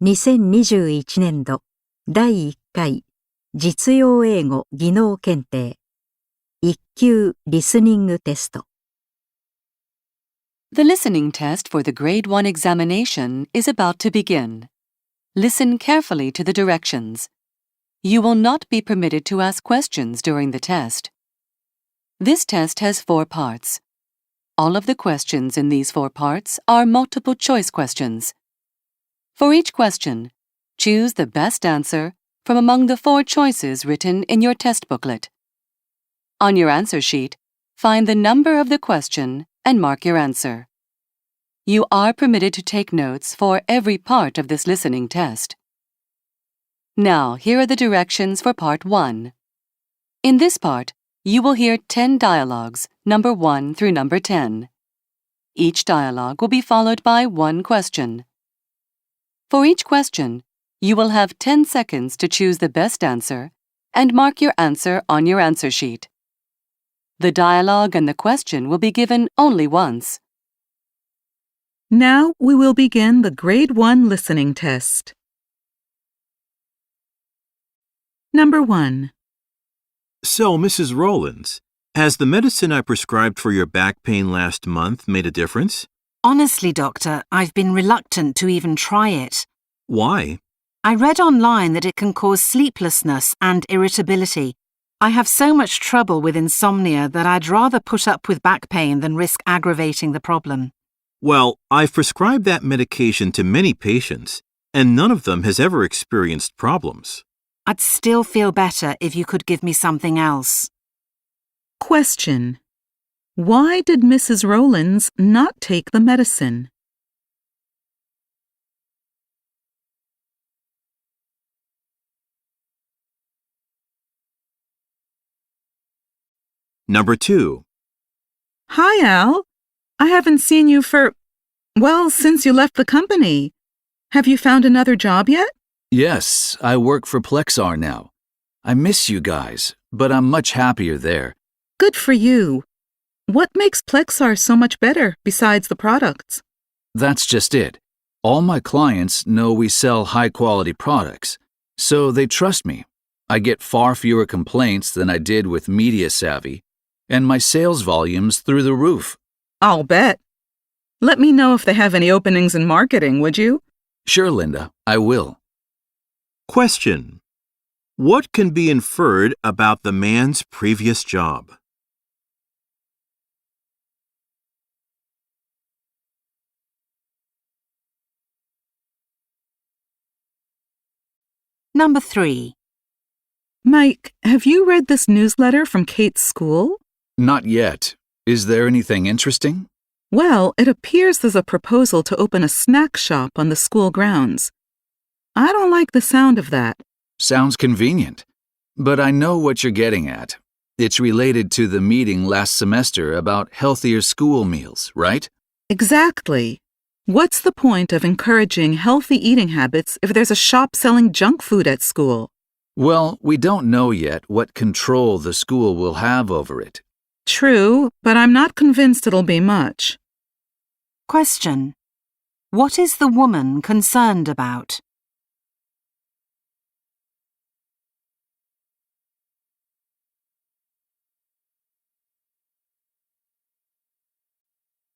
2021年度第1回実用英語技能検定1級リスニングテスト The listening test for the Grade 1 examination is about to begin. Listen carefully to the directions. You will not be permitted to ask questions during the test. This test has 4 parts. All of the questions in these 4 parts are multiple choice questions. For each question, choose the best answer from among the 4 choices written in your test booklet. On your answer sheet, find the number of the question and mark your answer. You are permitted to take notes for every part of this listening test. Now, here are the directions for Part 1. In this part, you will hear 10 dialogues, number 1 through number 10. Each dialogue will be followed by 1 question. For each question, you will have 10 seconds to choose the best answer and mark your answer on your answer sheet. The dialogue and the question will be given only once. Now we will begin the Grade 1 listening test. Number 1. So, Mrs. Rowlands, has the medicine I prescribed for your back pain last month made a difference? Honestly, Doctor, I've been reluctant to even try it. Why? I read online that it can cause sleeplessness and irritability. I have so much trouble with insomnia that I'd rather put up with back pain than risk aggravating the problem. Well, I've prescribed that medication to many patients, and none of them has ever experienced problems. I'd still feel better if you could give me something else. Question. Why did Mrs. Rowlands not take the medicine? Number 2. Hi, Al. I haven't seen you since you left the company. Have you found another job yet? Yes, I work for Plexar now. I miss you guys, but I'm much happier there. Good for you. What makes Plexar so much better besides the products? That's just it. All my clients know we sell high-quality products, so they trust me. I get far fewer complaints than I did with Media Savvy, and my sales volume's through the roof. I'll bet. Let me know if they have any openings in marketing, would you? Sure, Linda, I will. Question. What can be inferred about the man's previous job? Number 3. Mike, have you read this newsletter from Kate's school? Not yet. Is there anything interesting? Well, it appears there's a proposal to open a snack shop on the school grounds. I don't like the sound of that. Sounds convenient. But I know what you're getting at. It's related to the meeting last semester about healthier school meals, right? Exactly. What's the point of encouraging healthy eating habits if there's a shop selling junk food at school? Well, we don't know yet what control the school will have over it. True, but I'm not convinced it'll be much. Question. What is the woman concerned about?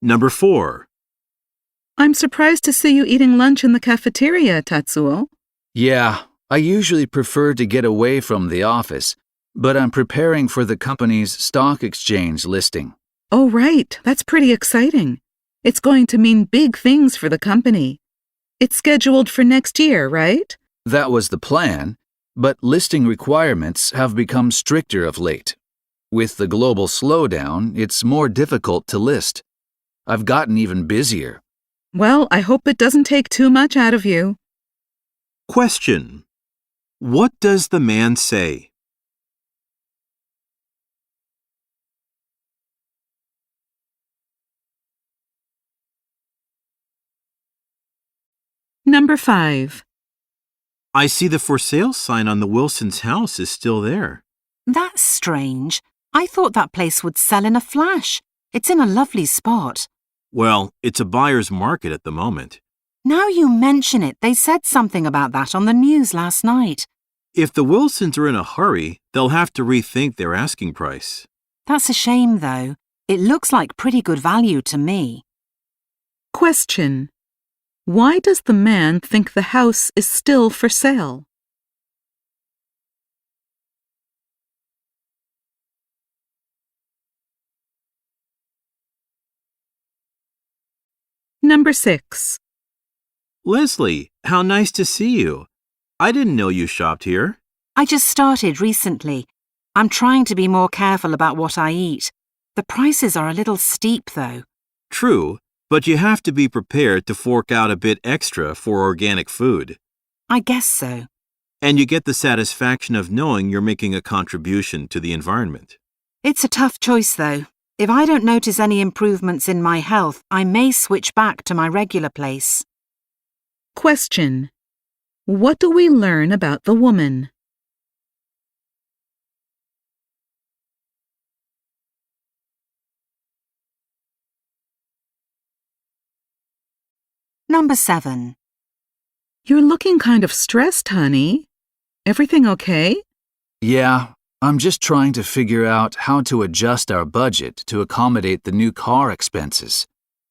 Number 4. I'm surprised to see you eating lunch in the cafeteria, Tatsuo. Yeah, I usually prefer to get away from the office, but I'm preparing for the company's stock exchange listing. Oh, right. That's pretty exciting. It's going to mean big things for the company. It's scheduled for next year, right? That was the plan, but listing requirements have become stricter of late. With the global slowdown, it's more difficult to list. I've gotten even busier. Well, I hope it doesn't take too much out of you. Question. What does the man say? Number 5. I see the for sale sign on the Wilson's house is still there. That's strange. I thought that place would sell in a flash. It's in a lovely spot. Well, it's a buyer's market at the moment. Now you mention it, they said something about that on the news last night. If the Wilsons are in a hurry, they'll have to rethink their asking price. That's a shame, though. It looks like pretty good value to me. Question. Why does the man think the house is still for sale? Number 6. Leslie, how nice to see you. I didn't know you shopped here. I just started recently. I'm trying to be more careful about what I eat. The prices are a little steep, though. True, but you have to be prepared to fork out a bit extra for organic food. I guess so. And you get the satisfaction of knowing you're making a contribution to the environment. It's a tough choice, though. If I don't notice any improvements in my health, I may switch back to my regular place. Question. What do we learn about the woman? Number 7. You're looking kind of stressed, honey. Everything okay? Yeah, I'm just trying to figure out how to adjust our budget to accommodate the new car expenses.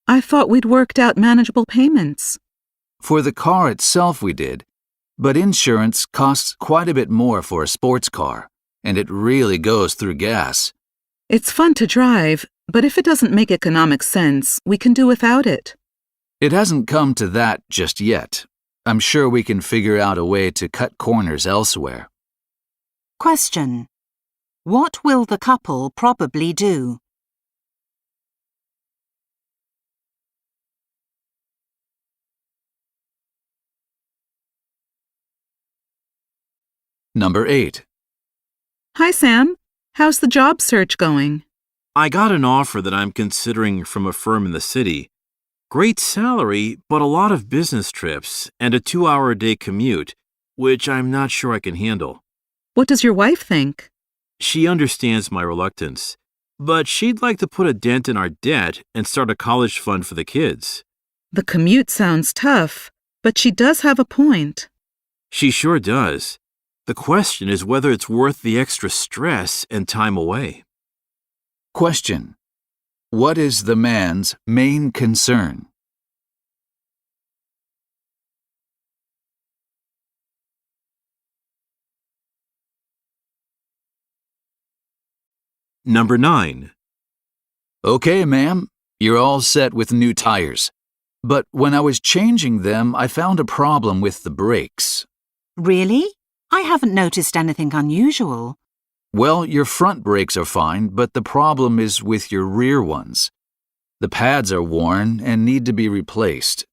I thought we'd worked out manageable payments. For the car itself we did, but insurance costs quite a bit more for a sports car, and it really goes through gas. It's fun to drive, but if it doesn't make economic sense, we can do without it. It hasn't come to that just yet. I'm sure we can figure out a way to cut corners elsewhere. Question. What will the couple probably do? Number 8. Hi, Sam. How's the job search going? I got an offer that I'm considering from a firm in the city. Great salary, but a lot of business trips and a 2-hour-a-day commute, which I'm not sure I can handle. What does your wife think? She understands my reluctance, but she'd like to put a dent in our debt and start a college fund for the kids. The commute sounds tough, but she does have a point. She sure does. The question is whether it's worth the extra stress and time away. Question. What is the man's main concern? Number 9. Okay, ma'am, you're all set with new tires. But when I was changing them, I found a problem with the brakes. Really? I haven't noticed anything unusual. Well, your front brakes are fine, but the problem is with your rear ones. The pads are worn and need to be replaced.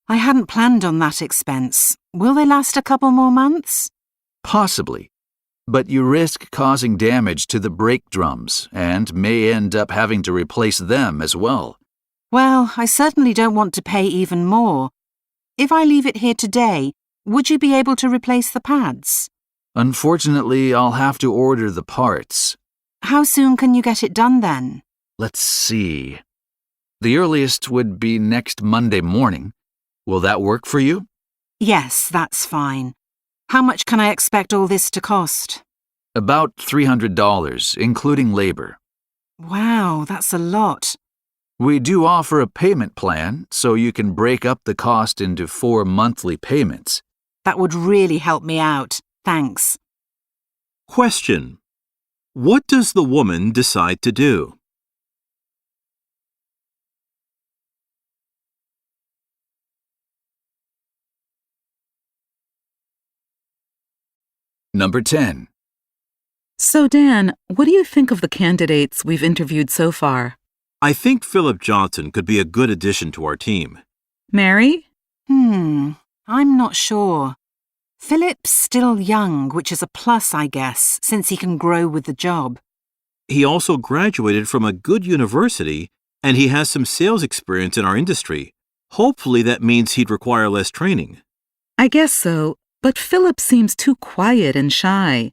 I hadn't planned on that expense. Will they last a couple more months? Possibly. But you risk causing damage to the brake drums and may end up having to replace them as well. Well, I certainly don't want to pay even more. If I leave it here today, would you be able to replace the pads? Unfortunately, I'll have to order the parts. How soon can you get it done then? Let's see. The earliest would be next Monday morning. Will that work for you? Yes, that's fine. How much can I expect all this to cost? About $300, including labor. Wow, that's a lot. We do offer a payment plan, so you can break up the cost into 4 monthly payments. That would really help me out. Thanks. Question. What does the woman decide to do? Number 10. So, Dan, what do you think of the candidates we've interviewed so far? I think Philip Johnson could be a good addition to our team. Mary? I'm not sure. Philip's still young, which is a plus, I guess, since he can grow with the job. He also graduated from a good university, and he has some sales experience in our industry. Hopefully that means he'd require less training. I guess so, but Philip seems too quiet and shy.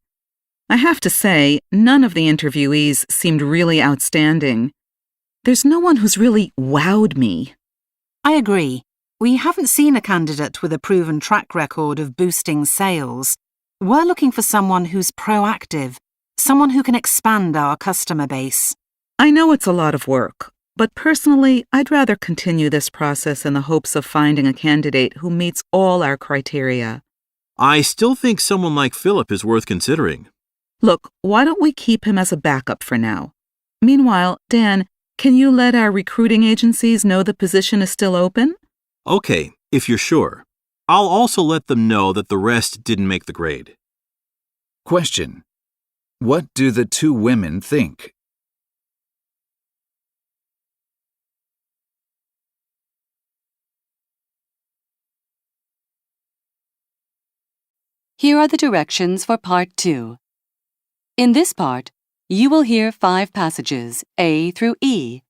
I have to say, none of the interviewees seemed really outstanding. There's no one who's really wowed me. I agree. We haven't seen a candidate with a proven track record of boosting sales. We're looking for someone who's proactive, someone who can expand our customer base. I know it's a lot of work, but personally, I'd rather continue this process in the hopes of finding a candidate who meets all our criteria. I still think someone like Philip is worth considering. Look, why don't we keep him as a backup for now? Meanwhile, Dan, can you let our recruiting agencies know the position is still open? Okay, if you're sure. I'll also let them know that the rest didn't make the grade. Question. What do the two women think? Here are the directions for Part 2. In this part, you will hear 5 passages, A through E.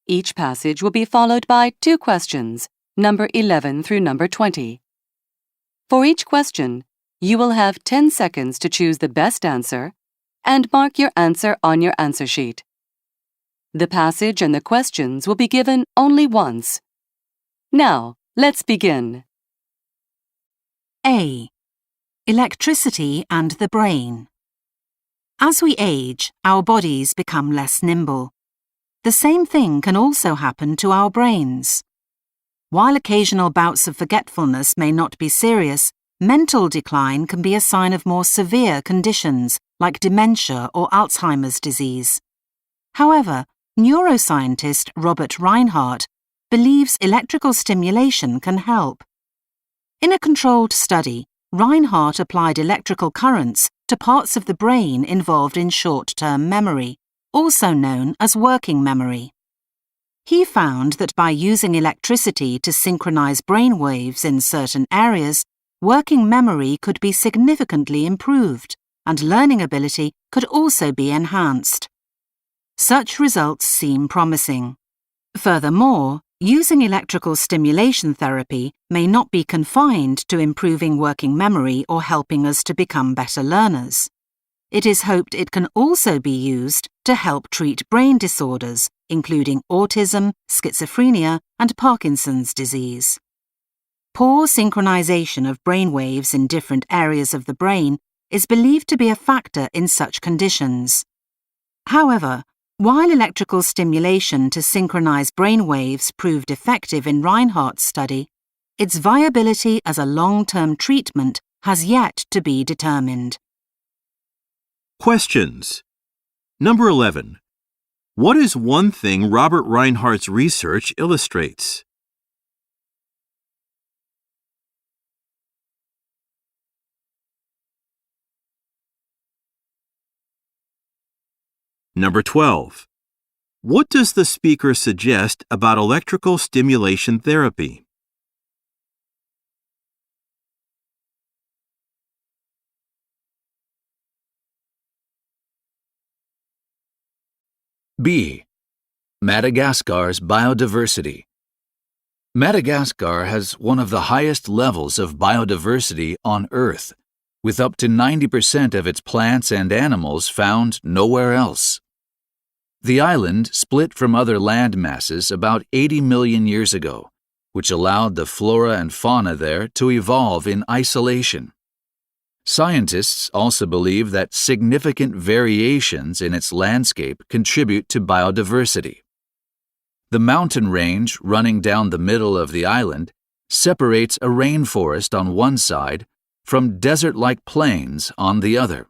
Each passage will be followed by 2 questions, number 11 through number 20. For each question, you will have 10 seconds to choose the best answer and mark your answer on your answer sheet. The passage and the questions will be given only once. Now, let's begin. A. Electricity and the brain. As we age, our bodies become less nimble. The same thing can also happen to our brains. While occasional bouts of forgetfulness may not be serious, mental decline can be a sign of more severe conditions like dementia or Alzheimer's disease. However, neuroscientist Robert Reinhardt believes electrical stimulation can help. In a controlled study, Reinhardt applied electrical currents to parts of the brain involved in short-term memory, also known as working memory. He found that by using electricity to synchronize brain waves in certain areas, working memory could be significantly improved, and learning ability could also be enhanced. Such results seem promising. Furthermore, using electrical stimulation therapy may not be confined to improving working memory or helping us to become better learners. It is hoped it can also be used to help treat brain disorders, including autism, schizophrenia, and Parkinson's disease. Poor synchronization of brain waves in different areas of the brain is believed to be a factor in such conditions. However, while electrical stimulation to synchronize brain waves proved effective in Reinhardt's study, its viability as a long-term treatment has yet to be determined. Questions. Number 11. What is one thing Robert Reinhardt's research illustrates? Number 12. What does the speaker suggest about electrical stimulation therapy? B. Madagascar's biodiversity. Madagascar has one of the highest levels of biodiversity on Earth, with up to 90% of its plants and animals found nowhere else. The island split from other land masses about 80 million years ago, which allowed the flora and fauna there to evolve in isolation. Scientists also believe that significant variations in its landscape contribute to biodiversity. The mountain range running down the middle of the island separates a rainforest on one side from desert-like plains on the other.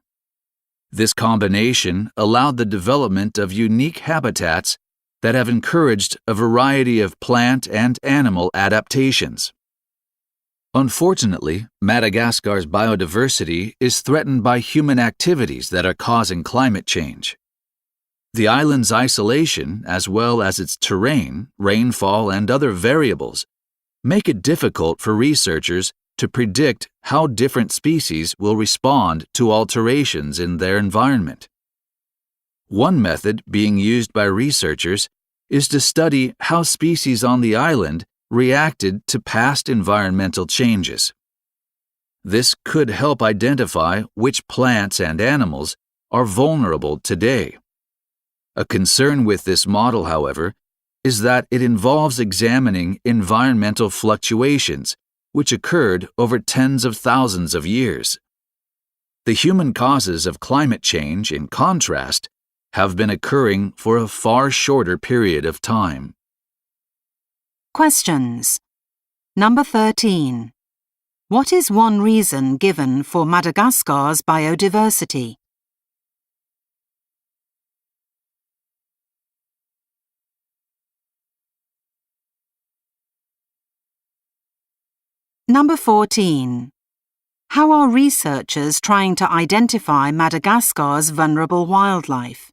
This combination allowed the development of unique habitats that have encouraged a variety of plant and animal adaptations. Unfortunately, Madagascar's biodiversity is threatened by human activities that are causing climate change. The island's isolation, as well as its terrain, rainfall, and other variables, make it difficult for researchers to predict how different species will respond to alterations in their environment. One method being used by researchers is to study how species on the island reacted to past environmental changes. This could help identify which plants and animals are vulnerable today. A concern with this model, however, is that it involves examining environmental fluctuations which occurred over tens of thousands of years. The human causes of climate change, in contrast, have been occurring for a far shorter period of time. Questions. Number 13. What is one reason given for Madagascar's biodiversity? Number 14. How are researchers trying to identify Madagascar's vulnerable wildlife?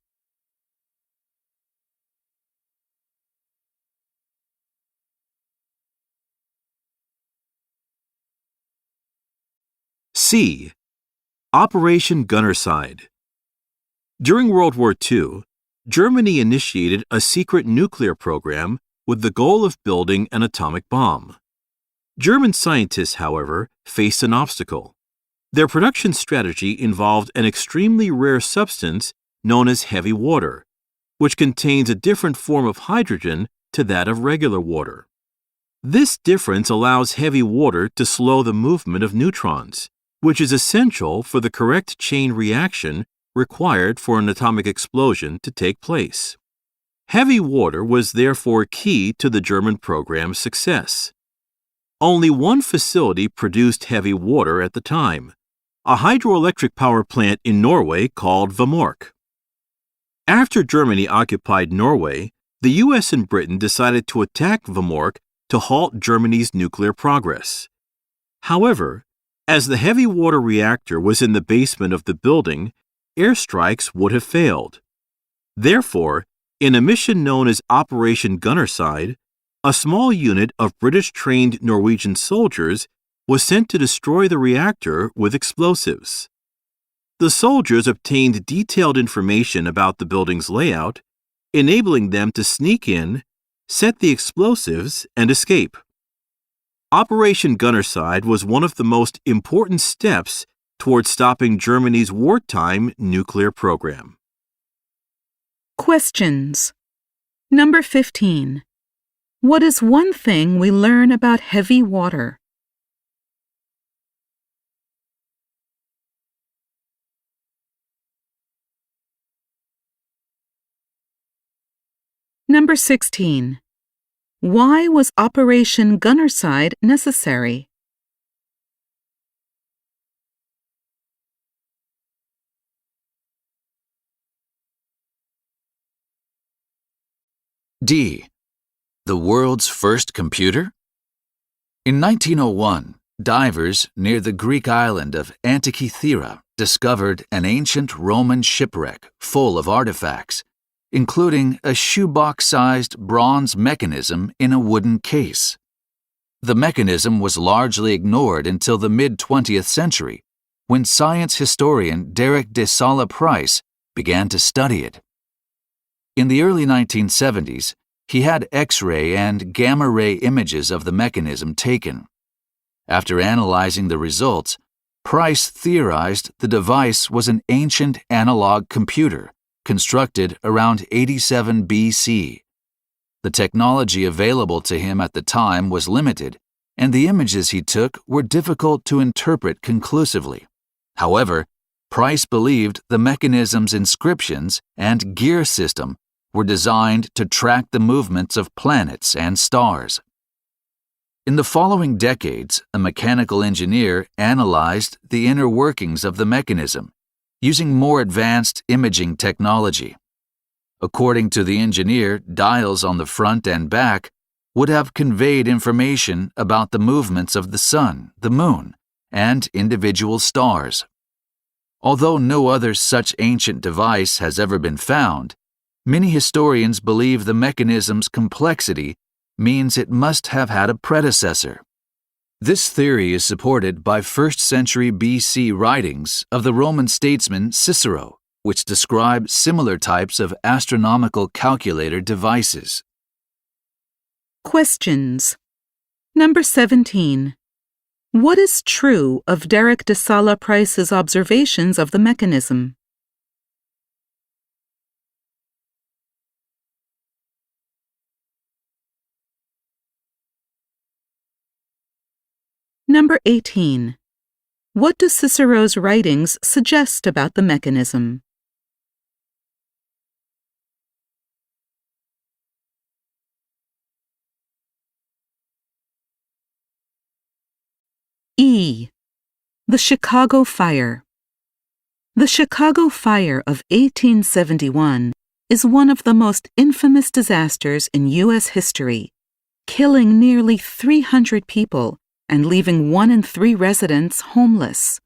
C. Operation Gunnerside. During World War II, Germany initiated a secret nuclear program with the goal of building an atomic bomb. German scientists, however, faced an obstacle. Their production strategy involved an extremely rare substance known as heavy water, which contains a different form of hydrogen to that of regular water. This difference allows heavy water to slow the movement of neutrons, which is essential for the correct chain reaction required for an atomic explosion to take place. Heavy water was therefore key to the German program's success. Only one facility produced heavy water at the time, a hydroelectric power plant in Norway called Vemork. After Germany occupied Norway, the US and Britain decided to attack Vemork to halt Germany's nuclear progress. However, as the heavy water reactor was in the basement of the building, airstrikes would have failed. Therefore, in a mission known as Operation Gunnerside, a small unit of British-trained Norwegian soldiers was sent to destroy the reactor with explosives. The soldiers obtained detailed information about the building's layout, enabling them to sneak in, set the explosives, and escape. Operation Gunnerside was one of the most important steps toward stopping Germany's wartime nuclear program. Questions. Number 15. What is one thing we learn about heavy water? Number 16. Why was Operation Gunnerside necessary? D. The world's first computer? In 1901, divers near the Greek island of Antikythera discovered an ancient Roman shipwreck full of artifacts, including a shoebox-sized bronze mechanism in a wooden case. The mechanism was largely ignored until the mid-20th century, when science historian Derek de Sala Price began to study it. In the early 1970s, he had X-ray and gamma-ray images of the mechanism taken. After analyzing the results, Price theorized the device was an ancient analog computer constructed around 87 BC. The technology available to him at the time was limited, and the images he took were difficult to interpret conclusively. However, Price believed the mechanism's inscriptions and gear system were designed to track the movements of planets and stars. In the following decades, a mechanical engineer analyzed the inner workings of the mechanism using more advanced imaging technology. According to the engineer, dials on the front and back would have conveyed information about the movements of the sun, the moon, and individual stars. Although no other such ancient device has ever been found, many historians believe the mechanism's complexity means it must have had a predecessor. This theory is supported by 1st century BC writings of the Roman statesman Cicero, which describe similar types of astronomical calculator devices. Questions. Number 17. What is true of Derek de Sala Price's observations of the mechanism? Number 18. What do Cicero's writings suggest about the mechanism? E. The Chicago Fire. The Chicago Fire of 1871 is one of the most infamous disasters in U.S. history, killing nearly 300 people and leaving 1 in 3 residents homeless.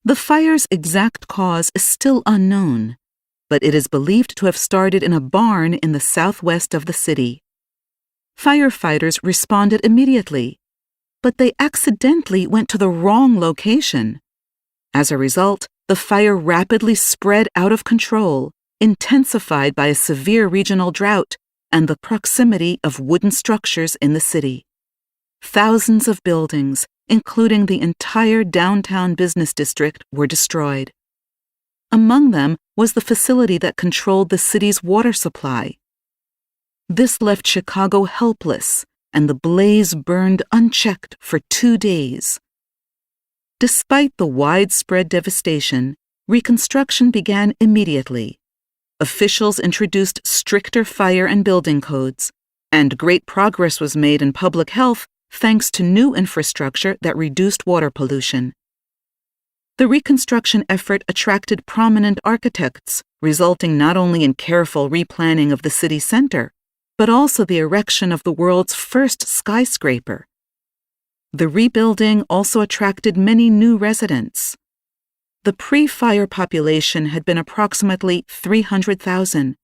The fire's exact cause is still unknown, but it is believed to have started in a barn in the southwest of the city. Firefighters responded immediately, but they accidentally went to the wrong location. As a result, the fire rapidly spread out of control, intensified by a severe regional drought and the proximity of wooden structures in the city. Thousands of buildings, including the entire downtown business district, were destroyed. Among them was the facility that controlled the city's water supply. This left Chicago helpless, and the blaze burned unchecked for 2 days. Despite the widespread devastation, reconstruction began immediately. Officials introduced stricter fire and building codes, and great progress was made in public health thanks to new infrastructure that reduced water pollution. The reconstruction effort attracted prominent architects, resulting not only in careful replanning of the city center, but also the erection of the world's first skyscraper. The rebuilding also attracted many new residents. The pre-fire population had been approximately 300,000,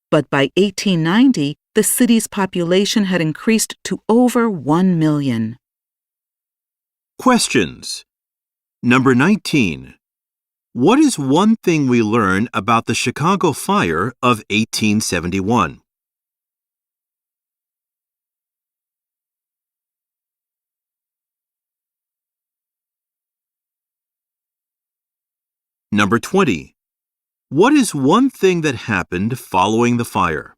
but by 1890, the city's population had increased to over 1 million. Questions. Number 19. What is one thing we learn about the Chicago Fire of 1871? Number 20. What is one thing that happened following the fire?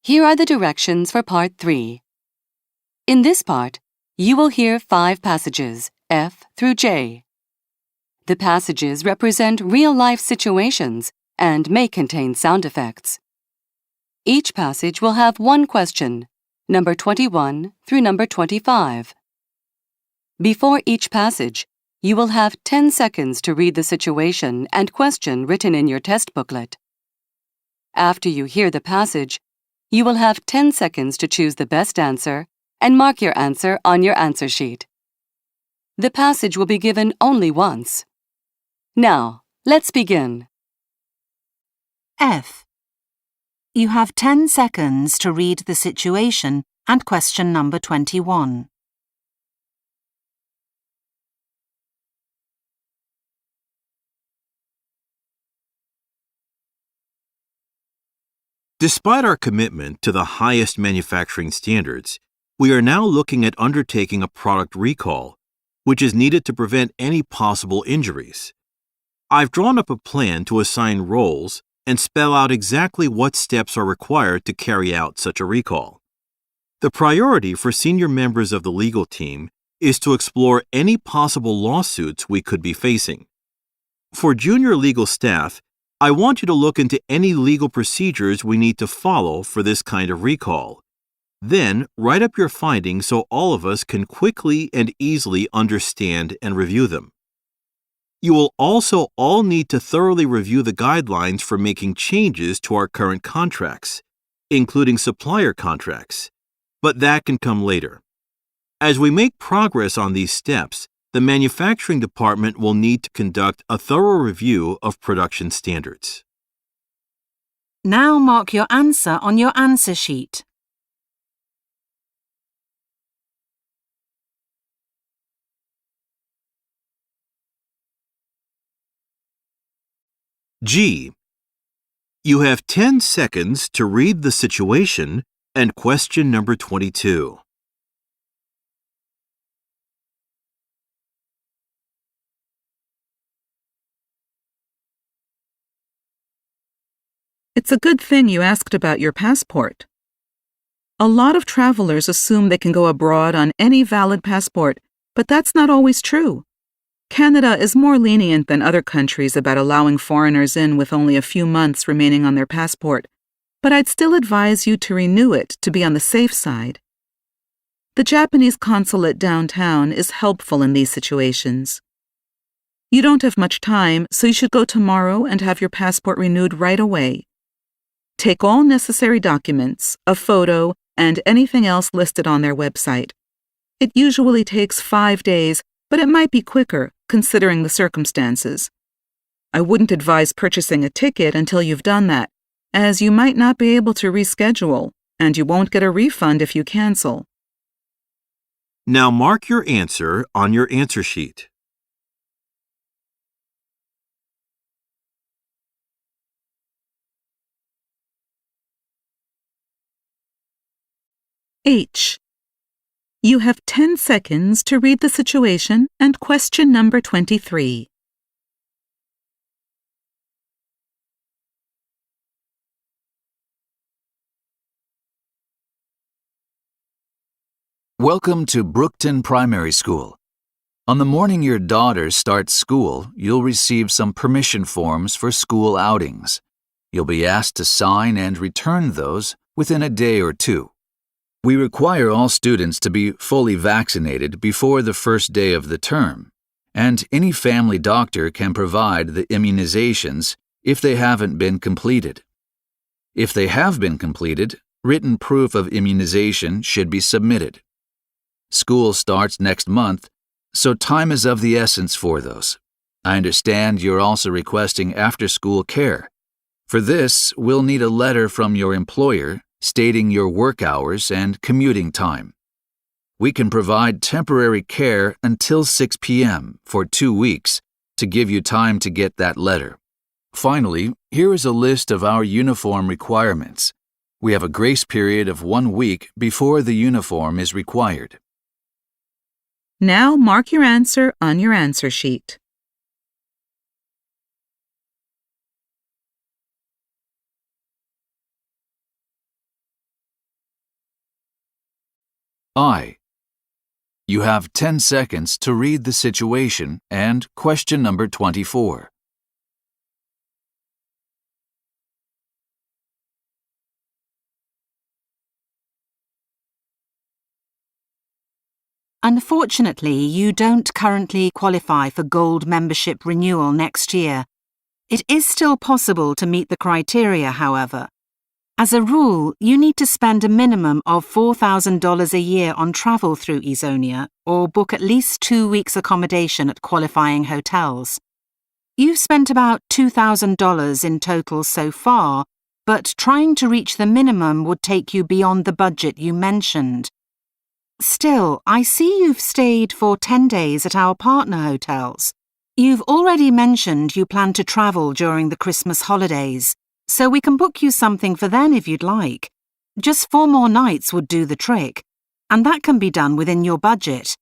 Here are the directions for Part 3. In this part, you will hear 5 passages, F through J. The passages represent real-life situations and may contain sound effects. Each passage will have 1 question, number 21 through number 25. Before each passage, you will have 10 seconds to read the situation and question written in your test booklet. After you hear the passage, you will have 10 seconds to choose the best answer and mark your answer on your answer sheet. The passage will be given only once. Now, let's begin. F. You have 10 seconds to read the situation and question number 21. Despite our commitment to the highest manufacturing standards, we are now looking at undertaking a product recall, which is needed to prevent any possible injuries. I've drawn up a plan to assign roles and spell out exactly what steps are required to carry out such a recall. The priority for senior members of the legal team is to explore any possible lawsuits we could be facing. For junior legal staff, I want you to look into any legal procedures we need to follow for this kind of recall. Then, write up your findings so all of us can quickly and easily understand and review them. You will also all need to thoroughly review the guidelines for making changes to our current contracts, including supplier contracts, but that can come later. As we make progress on these steps, the manufacturing department will need to conduct a thorough review of production standards. Now mark your answer on your answer sheet. G. You have 10 seconds to read the situation and question number 22. It's a good thing you asked about your passport. A lot of travelers assume they can go abroad on any valid passport, but that's not always true. Canada is more lenient than other countries about allowing foreigners in with only a few months remaining on their passport, but I'd still advise you to renew it to be on the safe side. The Japanese consulate downtown is helpful in these situations. You don't have much time, so you should go tomorrow and have your passport renewed right away. Take all necessary documents, a photo, and anything else listed on their website. It usually takes 5 days, but it might be quicker, considering the circumstances. I wouldn't advise purchasing a ticket until you've done that, as you might not be able to reschedule, and you won't get a refund if you cancel. Now mark your answer on your answer sheet. H. You have 10 seconds to read the situation and question number 23. Welcome to Brookton Primary School. On the morning your daughter starts school, you'll receive some permission forms for school outings. You'll be asked to sign and return those within a day or two. We require all students to be fully vaccinated before the first day of the term, and any family doctor can provide the immunizations if they haven't been completed. If they have been completed, written proof of immunization should be submitted. School starts next month, so time is of the essence for those. I understand you're also requesting after-school care. For this, we'll need a letter from your employer stating your work hours and commuting time. We can provide temporary care until 6 p.m. for 2 weeks to give you time to get that letter. Finally, here is a list of our uniform requirements. We have a grace period of 1 week before the uniform is required. Now mark your answer on your answer sheet. I. You have 10 seconds to read the situation and question number 24. Unfortunately, you don't currently qualify for Gold membership renewal next year. It is still possible to meet the criteria, however. As a rule, you need to spend a minimum of $4,000 a year on travel through Ezonia or book at least 2 weeks accommodation at qualifying hotels. You've spent about $2,000 in total so far, but trying to reach the minimum would take you beyond the budget you mentioned. Still, I see you've stayed for 10 days at our partner hotels. You've already mentioned you plan to travel during the Christmas holidays, so we can book you something for then if you'd like. Just 4 more nights would do the trick, and that can be done within your budget.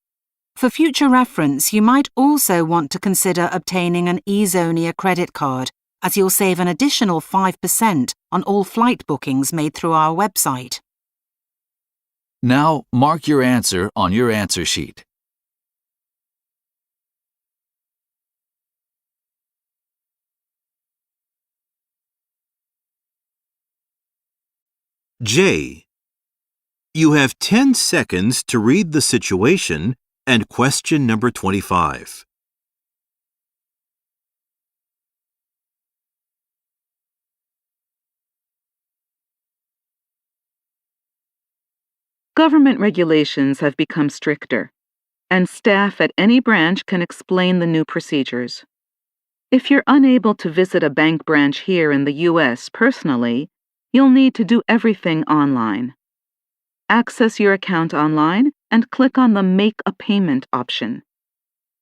For future reference, you might also want to consider obtaining an Ezonia credit card, as you'll save an additional 5% on all flight bookings made through our website. Now mark your answer on your answer sheet. J. You have 10 seconds to read the situation and question number 25. Government regulations have become stricter, and staff at any branch can explain the new procedures. If you're unable to visit a bank branch here in the U.S. personally, you'll need to do everything online. Access your account online and click on the Make a Payment option.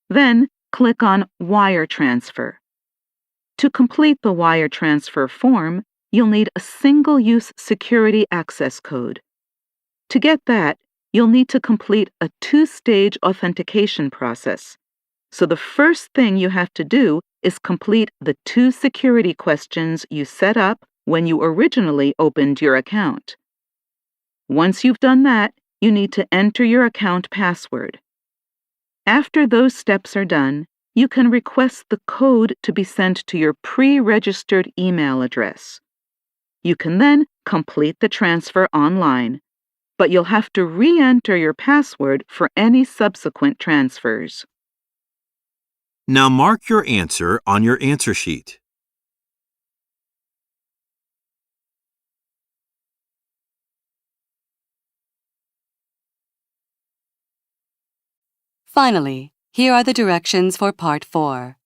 Then click on Wire Transfer. To complete the wire transfer form, you'll need a single-use security access code. To get that, you'll need to complete a 2-stage authentication process. So the first thing you have to do is complete the 2 security questions you set up when you originally opened your account. Once you've done that, you need to enter your account password. After those steps are done, you can request the code to be sent to your pre-registered email address. You can then complete the transfer online, but you'll have to re-enter your password for any subsequent transfers. Now mark your answer on your answer sheet. Finally, here are the directions for Part 4.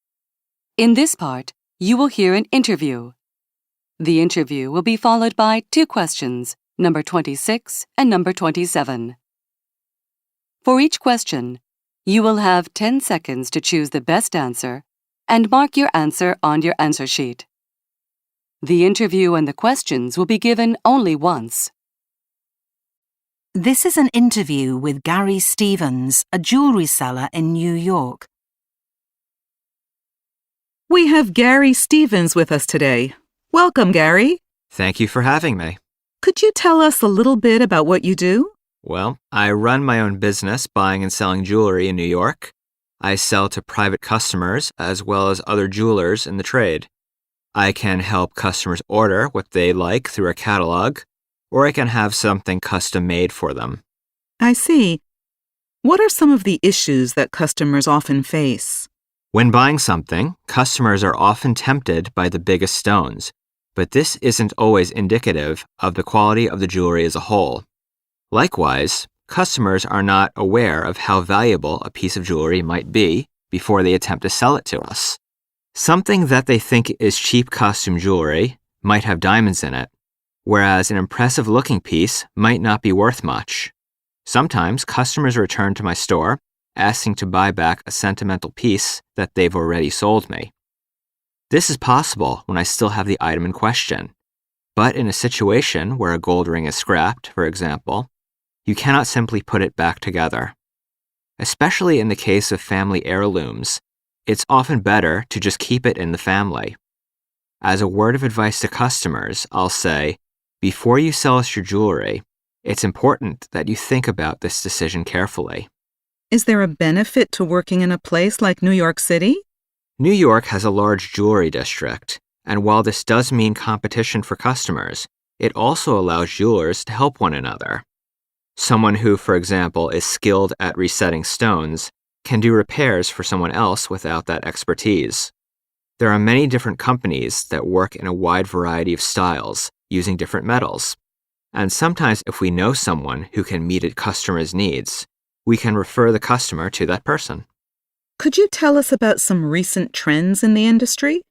In this part, you will hear an interview. The interview will be followed by 2 questions, number 26 and number 27. For each question, you will have 10 seconds to choose the best answer and mark your answer on your answer sheet. The interview and the questions will be given only once. This is an interview with Gary Stevens, a jewelry seller in New York. We have Gary Stevens with us today. Welcome, Gary. Thank you for having me. Could you tell us a little bit about what you do? Well, I run my own business buying and selling jewelry in New York. I sell to private customers as well as other jewelers in the trade. I can help customers order what they like through a catalog, or I can have something custom made for them. I see. What are some of the issues that customers often face? When buying something, customers are often tempted by the biggest stones, but this isn't always indicative of the quality of the jewelry as a whole. Likewise, customers are not aware of how valuable a piece of jewelry might be before they attempt to sell it to us. Something that they think is cheap costume jewelry might have diamonds in it, whereas an impressive-looking piece might not be worth much. Sometimes customers return to my store asking to buy back a sentimental piece that they've already sold me. This is possible when I still have the item in question, but in a situation where a gold ring is scrapped, for example, you cannot simply put it back together. Especially in the case of family heirlooms, it's often better to just keep it in the family. As a word of advice to customers, I'll say, before you sell us your jewelry, it's important that you think about this decision carefully. Is there a benefit to working in a place like New York City? New York has a large jewelry district, and while this does mean competition for customers, it also allows jewelers to help one another. Someone who, for example, is skilled at resetting stones can do repairs for someone else without that expertise. There are many different companies that work in a wide variety of styles using different metals. And sometimes if we know someone who can meet a customer's needs, we can refer the customer to that person. Could you tell us about some recent trends in the industry?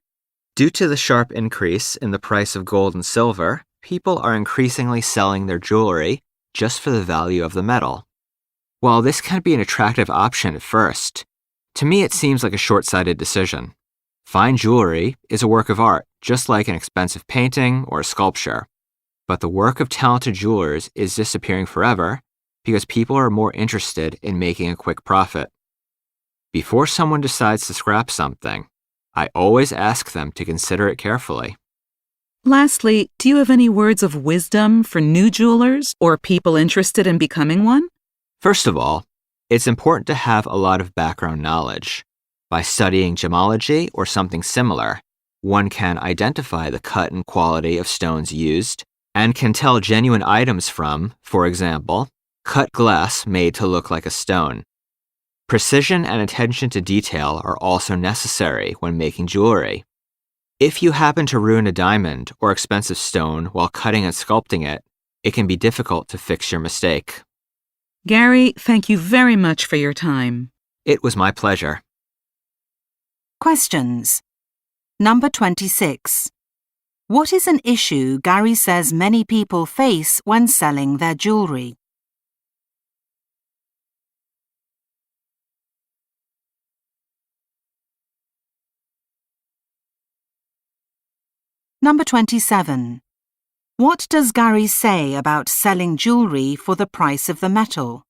Due to the sharp increase in the price of gold and silver, people are increasingly selling their jewelry just for the value of the metal. While this can be an attractive option at first, to me it seems like a short-sighted decision. Fine jewelry is a work of art, just like an expensive painting or a sculpture. But the work of talented jewelers is disappearing forever because people are more interested in making a quick profit. Before someone decides to scrap something, I always ask them to consider it carefully. Lastly, do you have any words of wisdom for new jewelers or people interested in becoming one? First of all, it's important to have a lot of background knowledge. By studying gemology or something similar, one can identify the cut and quality of stones used and can tell genuine items from, for example, cut glass made to look like a stone. Precision and attention to detail are also necessary when making jewelry. If you happen to ruin a diamond or expensive stone while cutting and sculpting it, it can be difficult to fix your mistake. Gary, thank you very much for your time. It was my pleasure. Questions. Number 26. What is an issue Gary says many people face when selling their jewelry? Number 27. What does Gary say about selling jewelry for the price of the metal?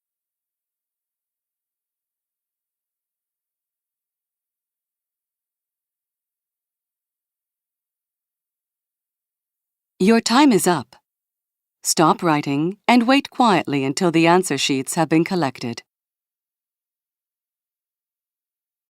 Your time is up. Stop writing and wait quietly until the answer sheets have been collected.